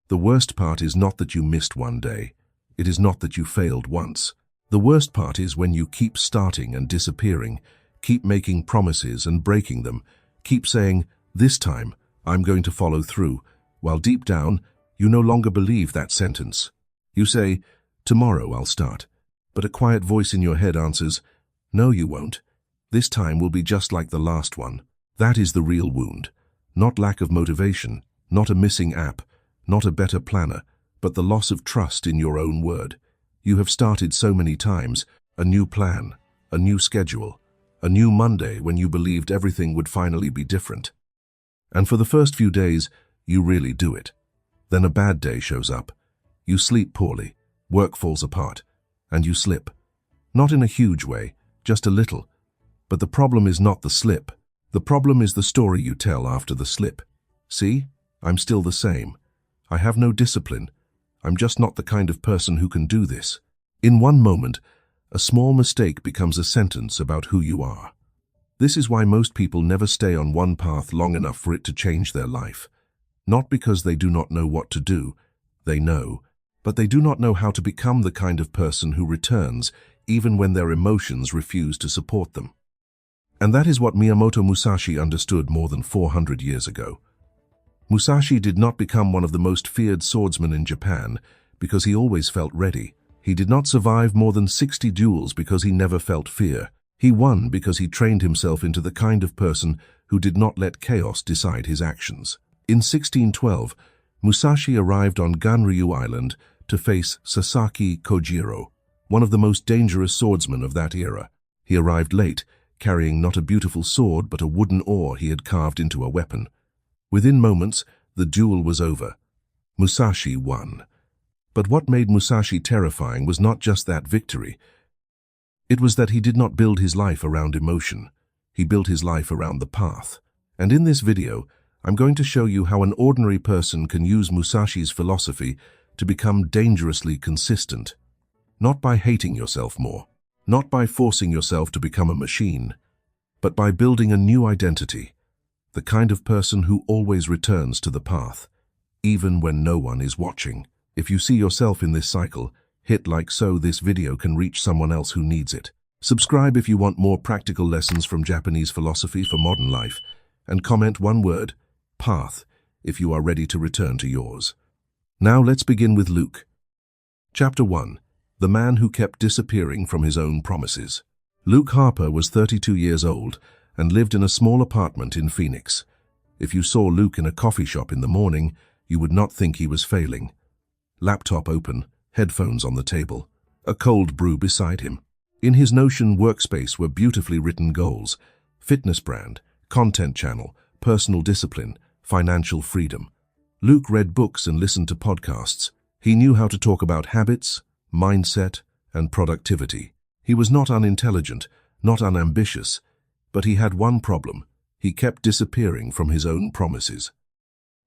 The worst part is not that you missed one day. It is not that you failed once. The worst part is when you keep starting and disappearing, keep making promises and breaking them, keep saying, "This time, I'm going to follow through," while deep down, you no longer believe that sentence. You say, "Tomorrow I'll start," but a quiet voice in your head answers, "No, you won't. This time will be just like the last one." That is the real wound. Not lack of motivation, not a missing app, not a better planner, but the loss of trust in your own word. You have started so many times, a new plan, a new schedule, a new Monday when you believed everything would finally be different. And for the first few days, you really do it. Then a bad day shows up. You sleep poorly, work falls apart, and you slip. Not in a huge way, just a little. But the problem is not the slip. The problem is the story you tell after the slip. See, I'm still the same. I have no discipline. I'm just not the kind of person who can do this. In one moment, a small mistake becomes a sentence about who you are. This is why most people never stay on one path long enough for it to change their life. Not because they do not know what to do, they know, but they do not know how to become the kind of person who returns even when their emotions refuse to support them. And that is what Miyamoto Musashi understood more than 400 years ago. Musashi did not become one of the most feared swordsmen in Japan because he always felt ready. He did not survive more than 60 duels because he never felt fear. He won because he trained himself into the kind of person who did not let chaos decide his actions. In 1612, Musashi arrived on Ganryu Island to face Sasaki Kojiro, one of the most dangerous swordsmen of that era. He arrived late, carrying not a beautiful sword but a wooden oar he had carved into a weapon. Within moments, the duel was over. Musashi won. But what made Musashi terrifying was not just that victory. It was that he did not build his life around emotion. He built his life around the path. And in this video, I'm going to show you how an ordinary person can use Musashi's philosophy to become dangerously consistent. Not by hating yourself more, not by forcing yourself to become a machine, but by building a new identity, the kind of person who always returns to the path, even when no one is watching. If you see yourself in this cycle, hit like so this video can reach someone else who needs it. Subscribe if you want more practical lessons from Japanese philosophy for modern life, and comment one word, path, if you are ready to return to yours. Now let's begin with Luke. Chapter 1. The man who kept disappearing from his own promises. Luke Harper was 32 years old and lived in a small apartment in Phoenix. If you saw Luke in a coffee shop in the morning, you would not think he was failing. Laptop open, headphones on the table, a cold brew beside him. In his Notion workspace were beautifully written goals: fitness brand, content channel, personal discipline, financial freedom. Luke read books and listened to podcasts. He knew how to talk about habits, mindset, and productivity. He was not unintelligent, not unambitious, but he had one problem. He kept disappearing from his own promises.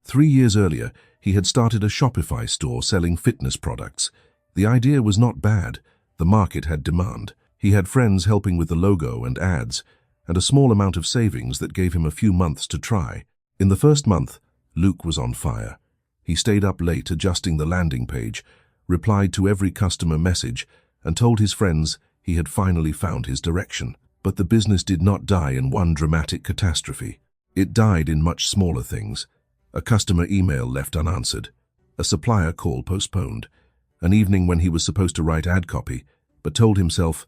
3 years earlier, he had started a Shopify store selling fitness products. The idea was not bad. The market had demand. He had friends helping with the logo and ads, and a small amount of savings that gave him a few months to try. In the first month, Luke was on fire. He stayed up late adjusting the landing page, replied to every customer message, and told his friends he had finally found his direction. But the business did not die in one dramatic catastrophe. It died in much smaller things. A customer email left unanswered, a supplier call postponed, an evening when he was supposed to write ad copy, but told himself,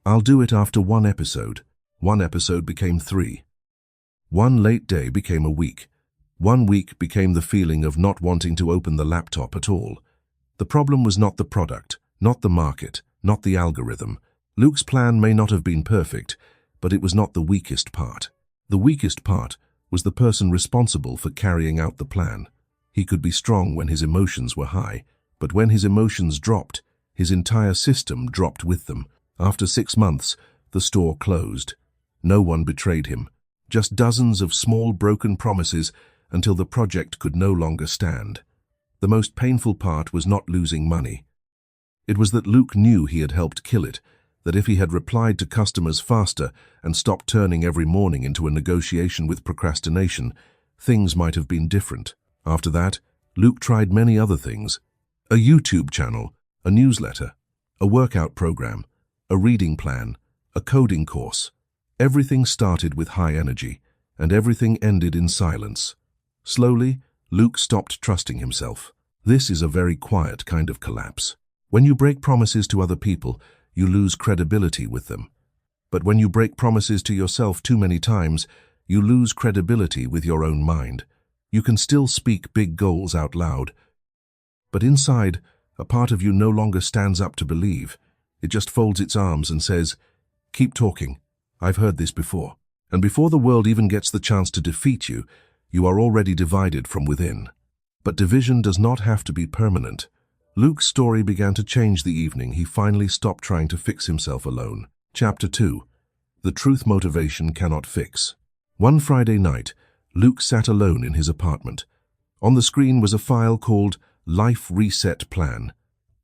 "I'll do it after one episode." One episode became 3. One late day became a week. One week became the feeling of not wanting to open the laptop at all. The problem was not the product, not the market, not the algorithm. Luke's plan may not have been perfect, but it was not the weakest part. The weakest part was the person responsible for carrying out the plan. He could be strong when his emotions were high, but when his emotions dropped, his entire system dropped with them. After 6 months, the store closed. No one betrayed him. Just dozens of small broken promises until the project could no longer stand. The most painful part was not losing money. It was that Luke knew he had helped kill it, that if he had replied to customers faster and stopped turning every morning into a negotiation with procrastination, things might have been different. After that, Luke tried many other things: a YouTube channel, a newsletter, a workout program, a reading plan, a coding course. Everything started with high energy, and everything ended in silence. Slowly, Luke stopped trusting himself. This is a very quiet kind of collapse. When you break promises to other people, you lose credibility with them. But when you break promises to yourself too many times, you lose credibility with your own mind. You can still speak big goals out loud, but inside, a part of you no longer stands up to believe. It just folds its arms and says, "Keep talking. I've heard this before." And before the world even gets the chance to defeat you, you are already divided from within. But division does not have to be permanent. Luke's story began to change the evening he finally stopped trying to fix himself alone. Chapter 2. The Truth Motivation Cannot Fix. One Friday night, Luke sat alone in his apartment. On the screen was a file called Life Reset Plan.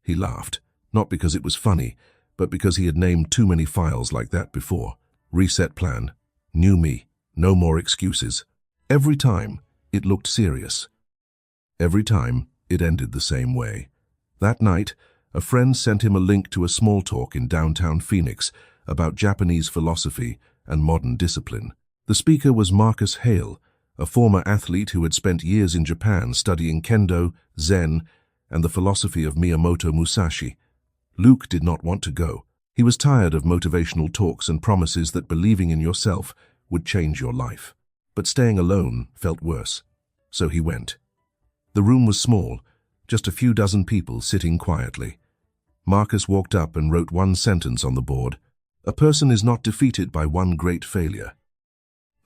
He laughed, not because it was funny, but because he had named too many files like that before. Reset Plan. New me. No more excuses. Every time, it looked serious. Every time, it ended the same way. That night, a friend sent him a link to a small talk in downtown Phoenix about Japanese philosophy and modern discipline. The speaker was Marcus Heiho, a former athlete who had spent years in Japan studying Kendo, Zen, and the philosophy of Miyamoto Musashi. Luke did not want to go. He was tired of motivational talks and promises that believing in yourself would change your life. But staying alone felt worse. So he went. The room was small, just a few dozen people sitting quietly. Marcus walked up and wrote one sentence on the board. A person is not defeated by one great failure.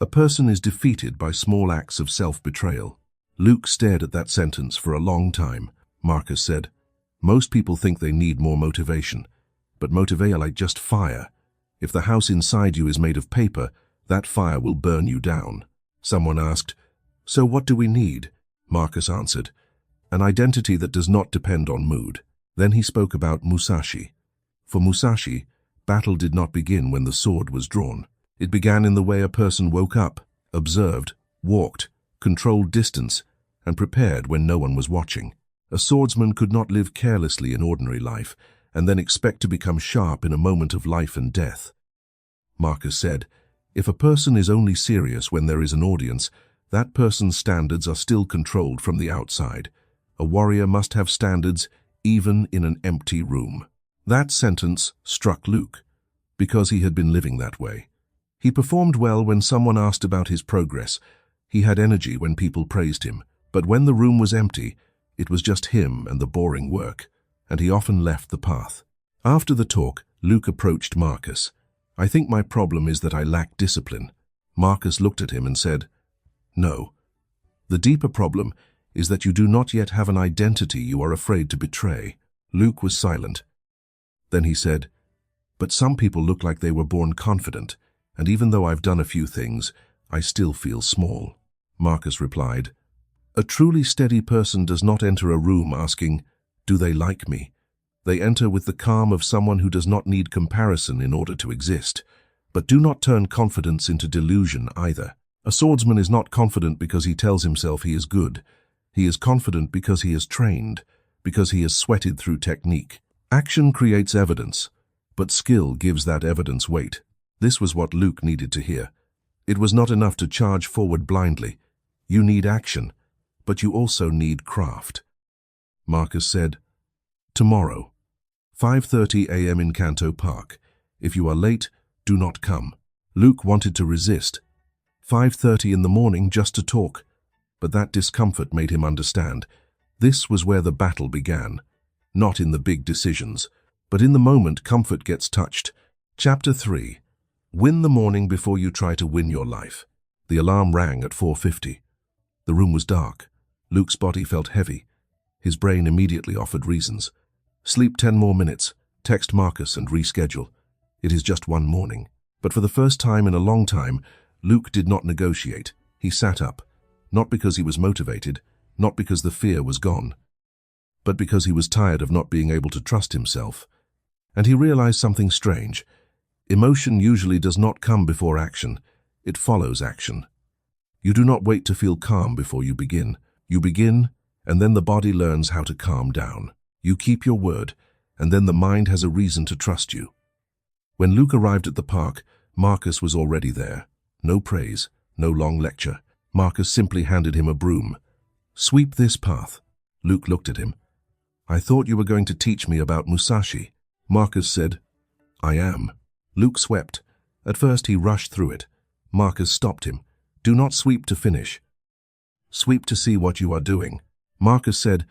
A person is defeated by small acts of self-betrayal. Luke stared at that sentence for a long time. Marcus said, "Most people think they need more motivation, but motivate like just fire. If the house inside you is made of paper, that fire will burn you down." Someone asked, "So what do we need?" Marcus answered, "An identity that does not depend on mood." Then he spoke about Musashi. For Musashi, battle did not begin when the sword was drawn. It began in the way a person woke up, observed, walked, controlled distance, and prepared when no one was watching. A swordsman could not live carelessly in ordinary life and then expect to become sharp in a moment of life and death. Marcus said, "If a person is only serious when there is an audience, that person's standards are still controlled from the outside. A warrior must have standards even in an empty room." That sentence struck Luke, because he had been living that way. He performed well when someone asked about his progress. He had energy when people praised him. But when the room was empty, it was just him and the boring work, and he often left the path. After the talk, Luke approached Marcus. "I think my problem is that I lack discipline." Marcus looked at him and said, "No. The deeper problem is that you do not yet have an identity you are afraid to betray." Luke was silent. Then he said, "But some people look like they were born confident, and even though I've done a few things, I still feel small." Marcus replied, "A truly steady person does not enter a room asking, 'Do they like me?' They enter with the calm of someone who does not need comparison in order to exist. But do not turn confidence into delusion either. A swordsman is not confident because he tells himself he is good. He is confident because he is trained, because he has sweated through technique. Action creates evidence, but skill gives that evidence weight." This was what Luke needed to hear. It was not enough to charge forward blindly. You need action, but you also need craft. Marcus said, "Tomorrow, 5:30 a.m. in Kanto Park. If you are late, do not come." Luke wanted to resist. 5:30 in the morning just to talk. But that discomfort made him understand. This was where the battle began. Not in the big decisions, but in the moment comfort gets touched. Chapter 3. Win the morning before you try to win your life. The alarm rang at 4:50. The room was dark. Luke's body felt heavy. His brain immediately offered reasons. Sleep 10 more minutes, text Marcus and reschedule. It is just one morning. But for the first time in a long time, Luke did not negotiate. He sat up, not because he was motivated, not because the fear was gone, but because he was tired of not being able to trust himself. And he realized something strange. Emotion usually does not come before action. It follows action. You do not wait to feel calm before you begin. You begin, And then the body learns how to calm down. You keep your word, and then the mind has a reason to trust you. When Luke arrived at the park, Marcus was already there. No praise, no long lecture. Marcus simply handed him a broom. "Sweep this path." Luke looked at him. "I thought you were going to teach me about Musashi." Marcus said, "I am." Luke swept. At first he rushed through it. Marcus stopped him. "Do not sweep to finish. Sweep to see what you are doing." Marcus said,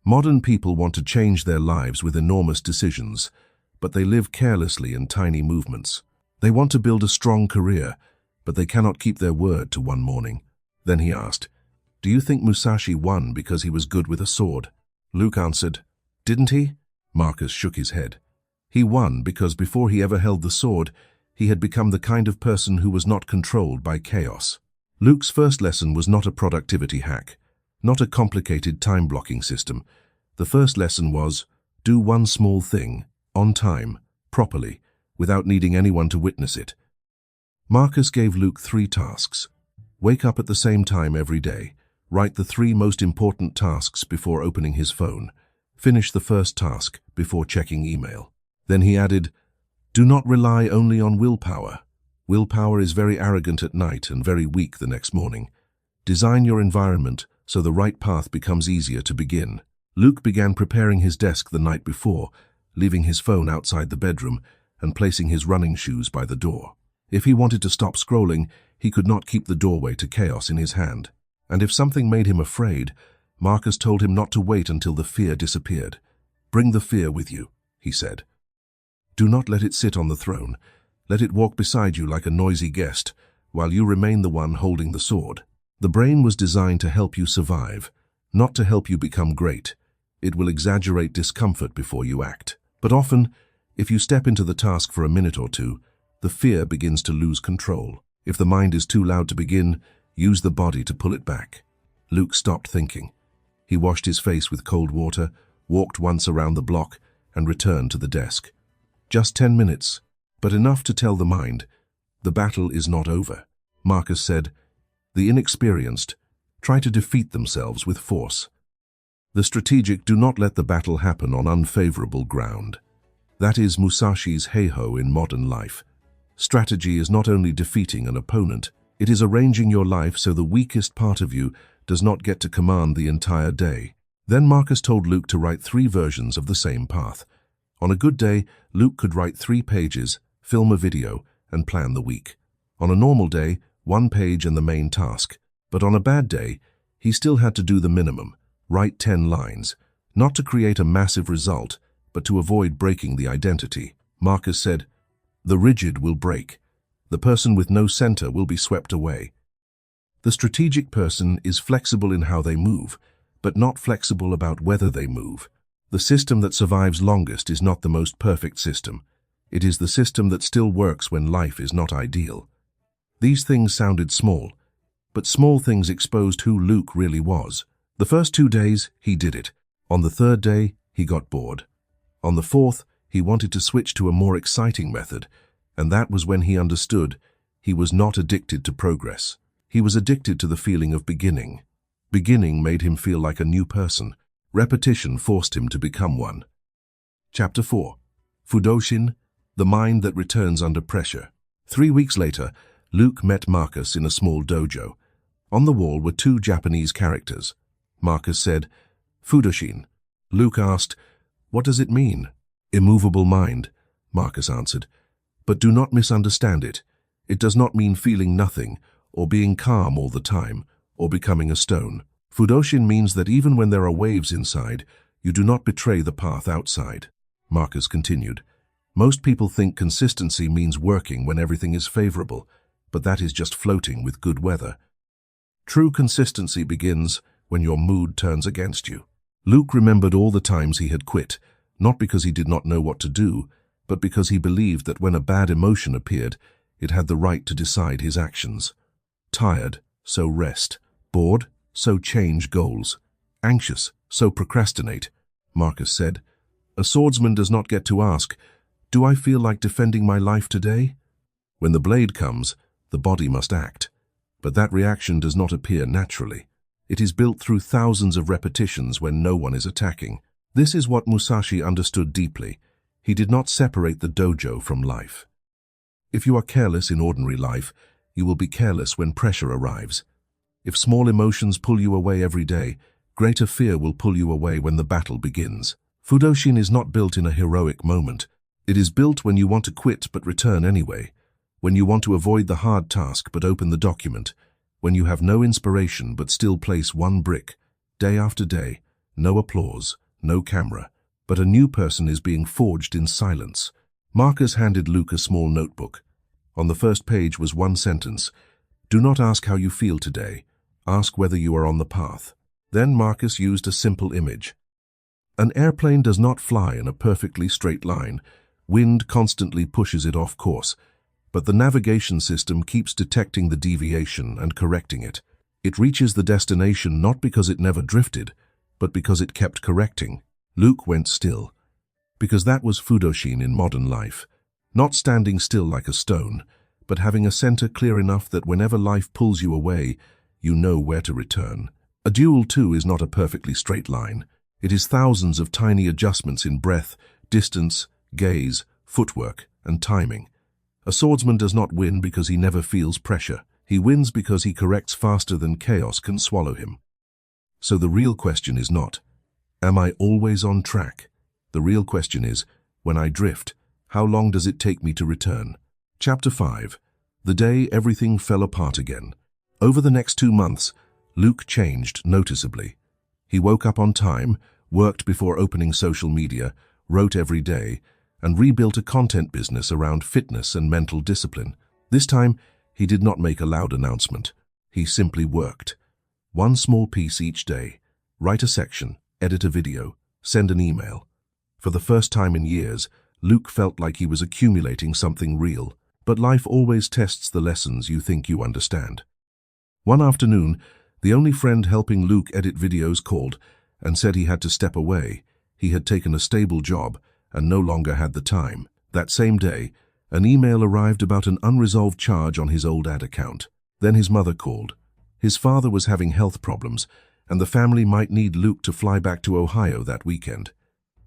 "Modern people want to change their lives with enormous decisions, but they live carelessly in tiny movements. They want to build a strong career, but they cannot keep their word to one morning." Then he asked, "Do you think Musashi won because he was good with a sword?" Luke answered, "Didn't he?" Marcus shook his head. "He won because before he ever held the sword, he had become the kind of person who was not controlled by chaos." Luke's first lesson was not a productivity hack, not a complicated time-blocking system. The first lesson was, do one small thing, on time, properly, without needing anyone to witness it. Marcus gave Luke 3 tasks. Wake up at the same time every day. Write the 3 most important tasks before opening his phone. Finish the first task before checking email. Then he added, do not rely only on willpower. Willpower is very arrogant at night and very weak the next morning. Design your environment so the right path becomes easier to begin. Luke began preparing his desk the night before, leaving his phone outside the bedroom and placing his running shoes by the door. If he wanted to stop scrolling, he could not keep the doorway to chaos in his hand. And if something made him afraid, Marcus told him not to wait until the fear disappeared. Bring the fear with you, he said. Do not let it sit on the throne. Let it walk beside you like a noisy guest, while you remain the one holding the sword. The brain was designed to help you survive, not to help you become great. It will exaggerate discomfort before you act. But often, if you step into the task for a minute or two, the fear begins to lose control. If the mind is too loud to begin, use the body to pull it back. Luke stopped thinking. He washed his face with cold water, walked once around the block, and returned to the desk. Just 10 minutes, but enough to tell the mind, the battle is not over. Marcus said, the inexperienced try to defeat themselves with force. The strategic do not let the battle happen on unfavorable ground. That is Musashi's Heiho in modern life. Strategy is not only defeating an opponent, it is arranging your life so the weakest part of you does not get to command the entire day. Then Marcus told Luke to write 3 versions of the same path. On a good day, Luke could write 3 pages, film a video, and plan the week. On a normal day, 1 page and the main task. But on a bad day, he still had to do the minimum, write 10 lines, not to create a massive result, but to avoid breaking the identity. Marcus said, the rigid will break. The person with no center will be swept away. The strategic person is flexible in how they move, but not flexible about whether they move. The system that survives longest is not the most perfect system. It is the system that still works when life is not ideal. These things sounded small, but small things exposed who Luke really was. The first 2 days, he did it. On the 3rd day, he got bored. On the 4th, he wanted to switch to a more exciting method, and that was when he understood he was not addicted to progress. He was addicted to the feeling of beginning. Beginning made him feel like a new person. Repetition forced him to become one. Chapter 4. Fudoshin, the mind that returns under pressure. 3 weeks later, Luke met Marcus in a small dojo. On the wall were 2 Japanese characters. Marcus said, Fudoshin. Luke asked, what does it mean? Immovable mind, Marcus answered. But do not misunderstand it. It does not mean feeling nothing, or being calm all the time, or becoming a stone. Fudoshin means that even when there are waves inside, you do not betray the path outside. Marcus continued. Most people think consistency means working when everything is favorable, but that is just floating with good weather. True consistency begins when your mood turns against you. Luke remembered all the times he had quit, not because he did not know what to do, but because he believed that when a bad emotion appeared, it had the right to decide his actions. Tired, so rest. Bored, so change goals. Anxious, so procrastinate, Marcus said. A swordsman does not get to ask, do I feel like defending my life today? When the blade comes, the body must act. But that reaction does not appear naturally. It is built through thousands of repetitions when no one is attacking. This is what Musashi understood deeply. He did not separate the dojo from life. If you are careless in ordinary life, you will be careless when pressure arrives. If small emotions pull you away every day, greater fear will pull you away when the battle begins. Fudoshin is not built in a heroic moment. It is built when you want to quit but return anyway, when you want to avoid the hard task but open the document, when you have no inspiration but still place one brick, day after day, no applause, no camera, but a new person is being forged in silence. Marcus handed Luke a small notebook. On the first page was one sentence: "Do not ask how you feel today. Ask whether you are on the path." Then Marcus used a simple image. An airplane does not fly in a perfectly straight line. Wind constantly pushes it off course, but the navigation system keeps detecting the deviation and correcting it. It reaches the destination not because it never drifted, but because it kept correcting. Luke went still, because that was Fudoshin in modern life. Not standing still like a stone, but having a center clear enough that whenever life pulls you away, you know where to return. A duel, too, is not a perfectly straight line. It is thousands of tiny adjustments in breath, distance, gaze, footwork, and timing. A swordsman does not win because he never feels pressure. He wins because he corrects faster than chaos can swallow him. So the real question is not, am I always on track? The real question is, when I drift, how long does it take me to return? Chapter 5. The day everything fell apart again. Over the next 2 months, Luke changed noticeably. He woke up on time, worked before opening social media, wrote every day, and rebuilt a content business around fitness and mental discipline. This time, he did not make a loud announcement. He simply worked. One small piece each day. Write a section, edit a video, send an email. For the first time in years, Luke felt like he was accumulating something real. But life always tests the lessons you think you understand. One afternoon, the only friend helping Luke edit videos called and said he had to step away. He had taken a stable job and no longer had the time. That same day, an email arrived about an unresolved charge on his old ad account. Then his mother called. His father was having health problems, and the family might need Luke to fly back to Ohio that weekend.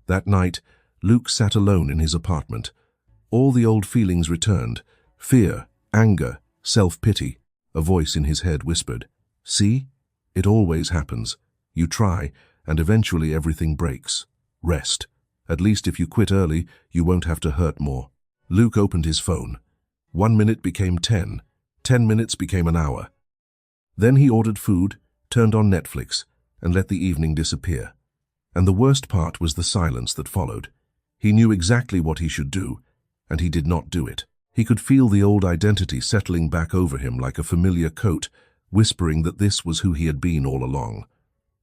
That night, Luke sat alone in his apartment. All the old feelings returned: fear, anger, self-pity. A voice in his head whispered, "See? It always happens. You try, and eventually everything breaks. Rest. At least if you quit early, you won't have to hurt more." Luke opened his phone. 1 minute became 10. 10 minutes became an hour. Then he ordered food, turned on Netflix, and let the evening disappear. And the worst part was the silence that followed. He knew exactly what he should do, and he did not do it. He could feel the old identity settling back over him like a familiar coat, whispering that this was who he had been all along.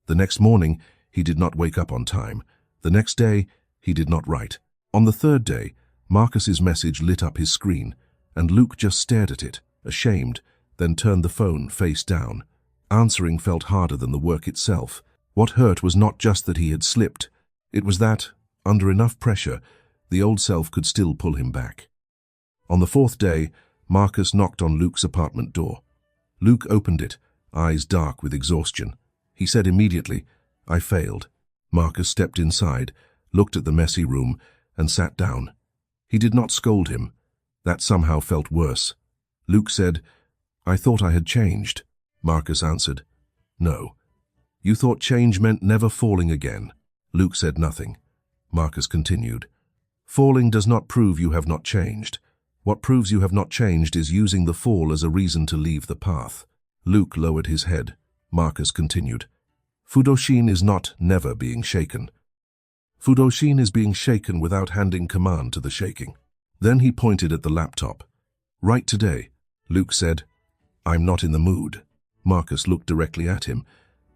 The next morning, he did not wake up on time. The next day, he did not write. On the third day, Marcus's message lit up his screen, and Luke just stared at it, ashamed, then turned the phone face down. Answering felt harder than the work itself. What hurt was not just that he had slipped. It was that, under enough pressure, the old self could still pull him back. On the fourth day, Marcus knocked on Luke's apartment door. Luke opened it, eyes dark with exhaustion. He said immediately, "I failed." Marcus stepped inside, looked at the messy room, and sat down. He did not scold him. That somehow felt worse. Luke said, "I thought I had changed." Marcus answered, "No. You thought change meant never falling again." Luke said nothing. Marcus continued, "Falling does not prove you have not changed. What proves you have not changed is using the fall as a reason to leave the path." Luke lowered his head. Marcus continued, "Fudoshin is not never being shaken. Fudoshin is being shaken without handing command to the shaking." Then he pointed at the laptop. "Write today." Luke said, "I'm not in the mood." Marcus looked directly at him.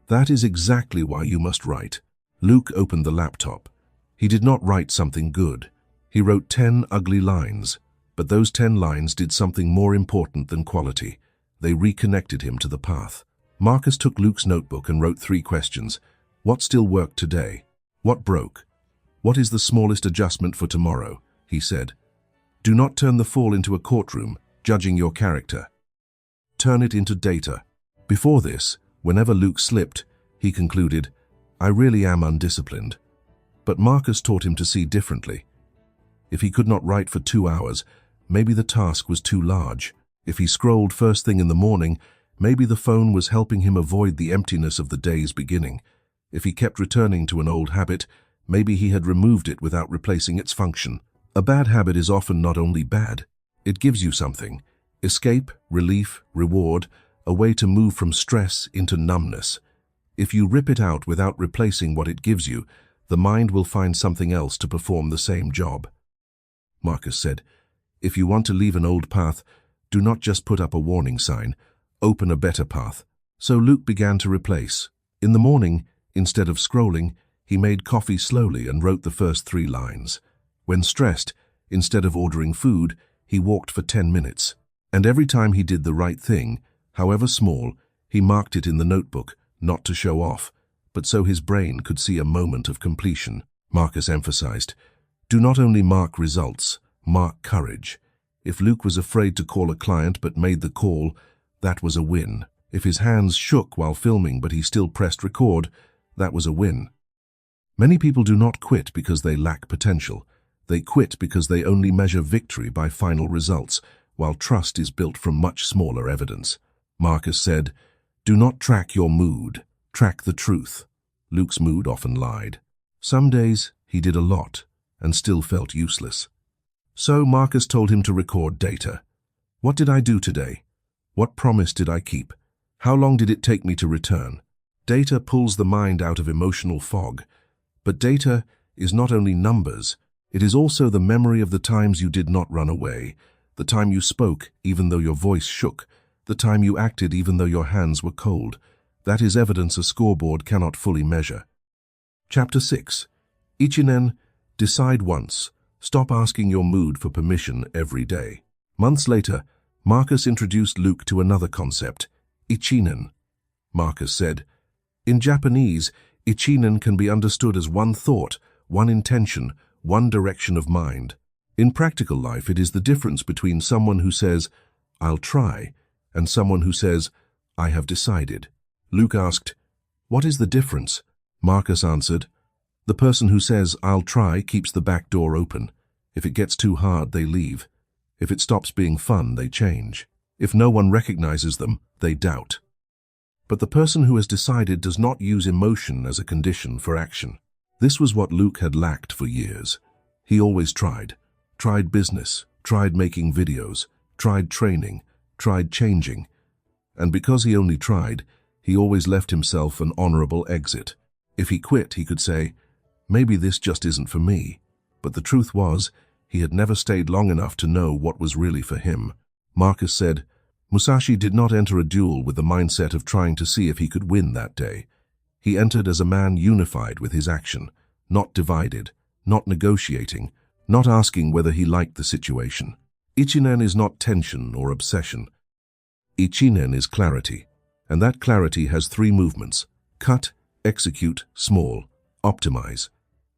"That is exactly why you must write." Luke opened the laptop. He did not write something good. He wrote 10 ugly lines, but those 10 lines did something more important than quality. They reconnected him to the path. Marcus took Luke's notebook and wrote 3 questions. What still worked today? What broke? What is the smallest adjustment for tomorrow? He said. Do not turn the fall into a courtroom, judging your character. Turn it into data. Before this, Whenever Luke slipped, he concluded, "I really am undisciplined." But Marcus taught him to see differently. If he could not write for 2 hours, maybe the task was too large. If he scrolled first thing in the morning, maybe the phone was helping him avoid the emptiness of the day's beginning. If he kept returning to an old habit, maybe he had removed it without replacing its function. A bad habit is often not only bad, it gives you something: escape, relief, reward, a way to move from stress into numbness. If you rip it out without replacing what it gives you, the mind will find something else to perform the same job. Marcus said, "If you want to leave an old path, do not just put up a warning sign, open a better path." So Luke began to replace. In the morning, instead of scrolling, he made coffee slowly and wrote the first 3 lines. When stressed, instead of ordering food, he walked for 10 minutes. And every time he did the right thing, however small, he marked it in the notebook, not to show off, but so his brain could see a moment of completion. Marcus emphasized, "Do not only mark results, mark courage." If Luke was afraid to call a client but made the call, that was a win. If his hands shook while filming but he still pressed record, that was a win. Many people do not quit because they lack potential. They quit because they only measure victory by final results, while trust is built from much smaller evidence. Marcus said, "Do not track your mood, track the truth." Luke's mood often lied. Some days he did a lot and still felt useless. So Marcus told him to record data. What did I do today? What promise did I keep? How long did it take me to return? Data pulls the mind out of emotional fog. But data is not only numbers, it is also the memory of the times you did not run away, the time you spoke even though your voice shook, the time you acted even though your hands were cold. That is evidence a scoreboard cannot fully measure. Chapter 6. Ichinen, decide once. Stop asking your mood for permission every day. Months later, Marcus introduced Luke to another concept, Ichinen. Marcus said, "In Japanese, Ichinen can be understood as one thought, one intention, one direction of mind. In practical life, it is the difference between someone who says, 'I'll try,' and someone who says, 'I have decided.'" Luke asked, "What is the difference?" Marcus answered, "The person who says, 'I'll try,' keeps the back door open. If it gets too hard, they leave. If it stops being fun, they change. If no one recognizes them, they doubt. But the person who has decided does not use emotion as a condition for action." This was what Luke had lacked for years. He always tried business, tried making videos, tried training, tried changing. And because he only tried, he always left himself an honorable exit. If he quit, he could say, "Maybe this just isn't for me." But the truth was, he had never stayed long enough to know what was really for him. Marcus said, Musashi did not enter a duel with the mindset of trying to see if he could win that day. He entered as a man unified with his action, not divided, not negotiating, not asking whether he liked the situation. Ichinen is not tension or obsession. Ichinen is clarity, and that clarity has 3 movements: cut, execute, small, optimize.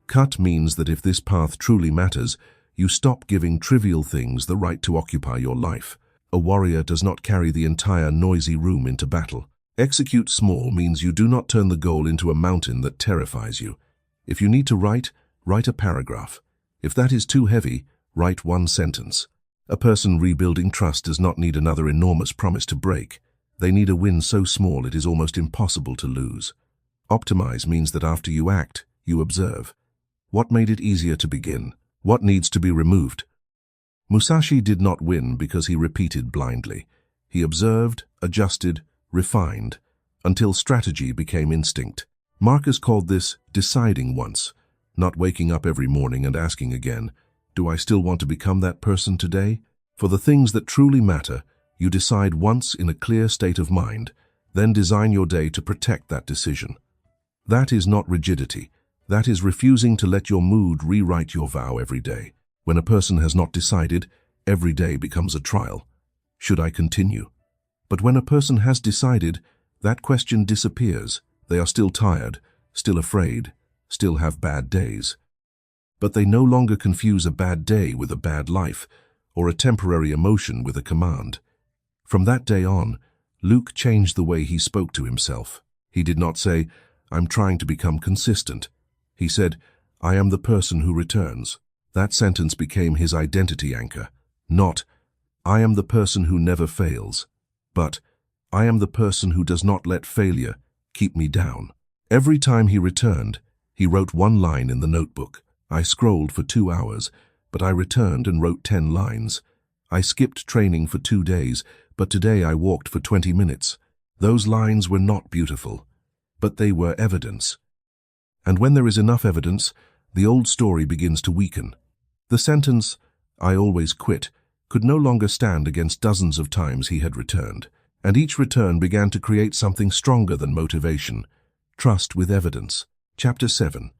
Cut means that if this path truly matters, you stop giving trivial things the right to occupy your life. A warrior does not carry the entire noisy room into battle. Execute small means you do not turn the goal into a mountain that terrifies you. If you need to write a paragraph. If that is too heavy, write 1 sentence. A person rebuilding trust does not need another enormous promise to break. They need a win so small it is almost impossible to lose. Optimize means that after you act, you observe. What made it easier to begin? What needs to be removed? Musashi did not win because he repeated blindly. He observed, adjusted, refined, until strategy became instinct. Marcus called this deciding once, not waking up every morning and asking again, "Do I still want to become that person today?" For the things that truly matter, you decide once in a clear state of mind, then design your day to protect that decision. That is not rigidity. That is refusing to let your mood rewrite your vow every day. When a person has not decided, every day becomes a trial. Should I continue? But when a person has decided, that question disappears. They are still tired, still afraid, still have bad days. But they no longer confuse a bad day with a bad life, or a temporary emotion with a command. From that day on, Luke changed the way he spoke to himself. He did not say, "I'm trying to become consistent." He said, "I am the person who returns." That sentence became his identity anchor. Not, "I am the person who never fails," but, "I am the person who does not let failure keep me down." Every time he returned, he wrote one line in the notebook. "I scrolled for 2 hours, but I returned and wrote 10 lines. I skipped training for 2 days, but today I walked for 20 minutes. Those lines were not beautiful, but they were evidence." And when there is enough evidence, the old story begins to weaken. The sentence, "I always quit," could no longer stand against dozens of times he had returned. And each return began to create something stronger than motivation: trust with evidence. Chapter 7.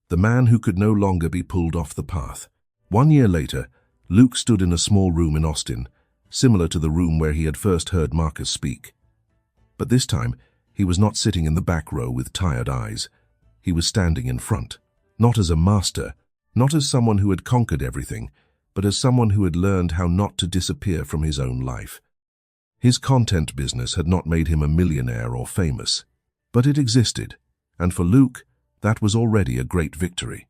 The Man Who Could No Longer Be Pulled Off the Path. 1 year later, Luke stood in a small room in Austin, similar to the room where he had first heard Marcus speak. But this time, he was not sitting in the back row with tired eyes. He was standing in front, not as a master, not as someone who had conquered everything, but as someone who had learned how not to disappear from his own life. His content business had not made him a millionaire or famous, but it existed, and for Luke, that was already a great victory.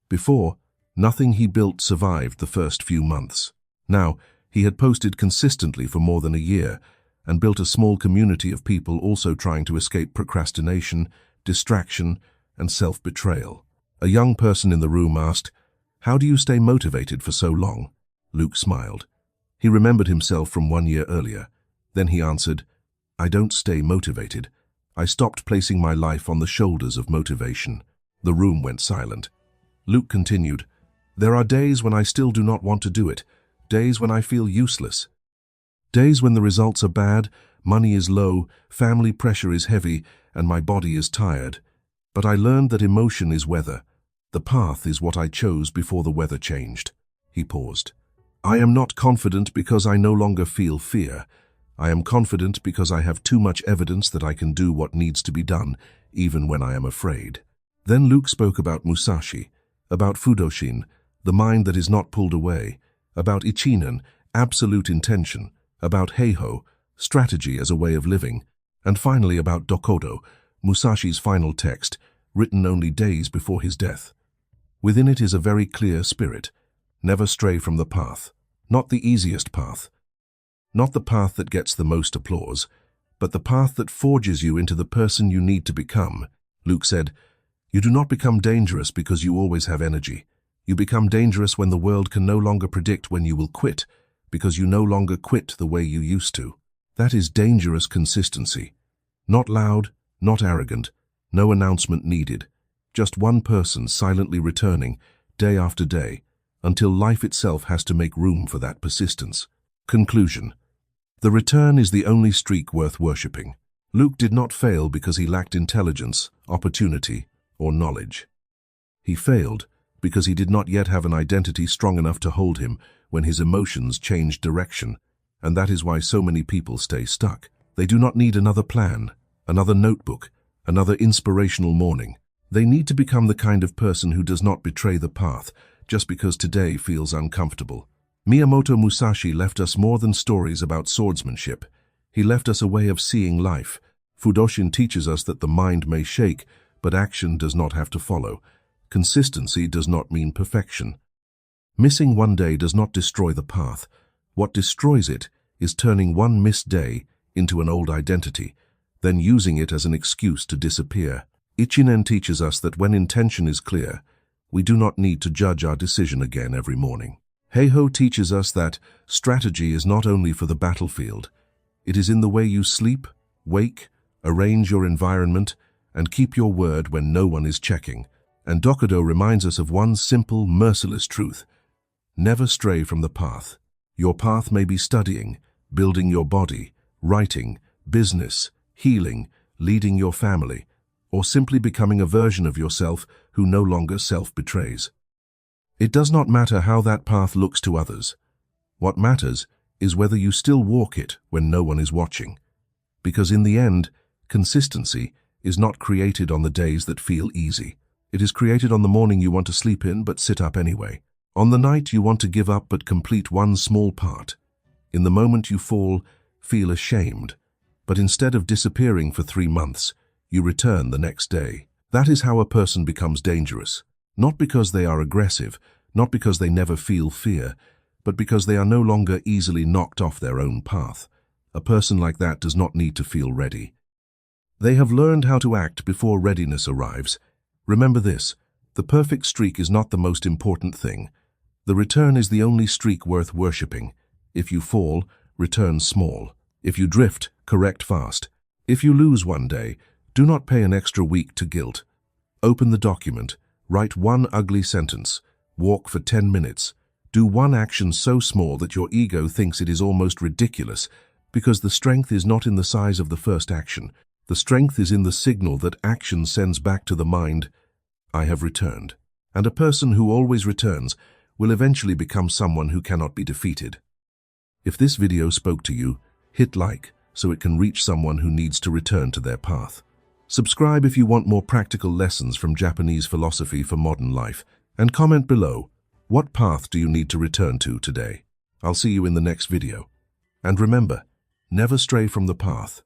Before, nothing he built survived the first few months. Now, he had posted consistently for more than a year and built a small community of people also trying to escape procrastination, distraction, and self-betrayal. A young person in the room asked, "How do you stay motivated for so long?" Luke smiled. He remembered himself from 1 year earlier. Then he answered, "I don't stay motivated. I stopped placing my life on the shoulders of motivation." The room went silent. Luke continued, "There are days when I still do not want to do it, days when I feel useless. Days when the results are bad, money is low, family pressure is heavy, and my body is tired. But I learned that emotion is weather. The path is what I chose before the weather changed." He paused. "I am not confident because I no longer feel fear. I am confident because I have too much evidence that I can do what needs to be done, even when I am afraid." Then Luke spoke about Musashi, about Fudoshin, the mind that is not pulled away, about Ichinen, absolute intention, about Heiho, strategy as a way of living, and finally about Dokkodo, Musashi's final text, written only days before his death. Within it is a very clear spirit: never stray from the path, not the easiest path, not the path that gets the most applause, but the path that forges you into the person you need to become. Luke said, "You do not become dangerous because you always have energy. You become dangerous when the world can no longer predict when you will quit, because you no longer quit the way you used to." That is dangerous consistency. Not loud, not arrogant, no announcement needed. Just one person silently returning, day after day, until life itself has to make room for that persistence. Conclusion. The return is the only streak worth worshipping. Luke did not fail because he lacked intelligence, opportunity, or knowledge. He failed because he did not yet have an identity strong enough to hold him when his emotions changed direction, and that is why so many people stay stuck. They do not need another plan, another notebook, another inspirational morning. They need to become the kind of person who does not betray the path just because today feels uncomfortable. Miyamoto Musashi left us more than stories about swordsmanship. He left us a way of seeing life. Fudoshin teaches us that the mind may shake, but action does not have to follow. Consistency does not mean perfection. Missing one day does not destroy the path. What destroys it is turning one missed day into an old identity, then using it as an excuse to disappear. Ichinen teaches us that when intention is clear, we do not need to judge our decision again every morning. Heiho teaches us that strategy is not only for the battlefield. It is in the way you sleep, wake, arrange your environment, and keep your word when no one is checking. And Dokkodo reminds us of one simple, merciless truth: never stray from the path. Your path may be studying, building your body, writing, business, healing, leading your family, or simply becoming a version of yourself who no longer self-betrays. It does not matter how that path looks to others. What matters is whether you still walk it when no one is watching. Because in the end, consistency is not created on the days that feel easy. It is created on the morning you want to sleep in but sit up anyway. On the night you want to give up but complete one small part. In the moment you fall, feel ashamed. but instead of disappearing for 3 months, you return the next day. That is how a person becomes dangerous. Not because they are aggressive, not because they never feel fear, but because they are no longer easily knocked off their own path. A person like that does not need to feel ready. They have learned how to act before readiness arrives. Remember this, the perfect streak is not the most important thing. The return is the only streak worth worshipping. If you fall, return small. If you drift, correct fast. If you lose one day, do not pay an extra week to guilt. Open the document, write one ugly sentence, walk for 10 minutes. Do one action so small that your ego thinks it is almost ridiculous, because the strength is not in the size of the first action. The strength is in the signal that action sends back to the mind, I have returned. And a person who always returns will eventually become someone who cannot be defeated. If this video spoke to you, hit like so it can reach someone who needs to return to their path. Subscribe if you want more practical lessons from Japanese philosophy for modern life, and comment below, what path do you need to return to today? I'll see you in the next video. And remember, never stray from the path.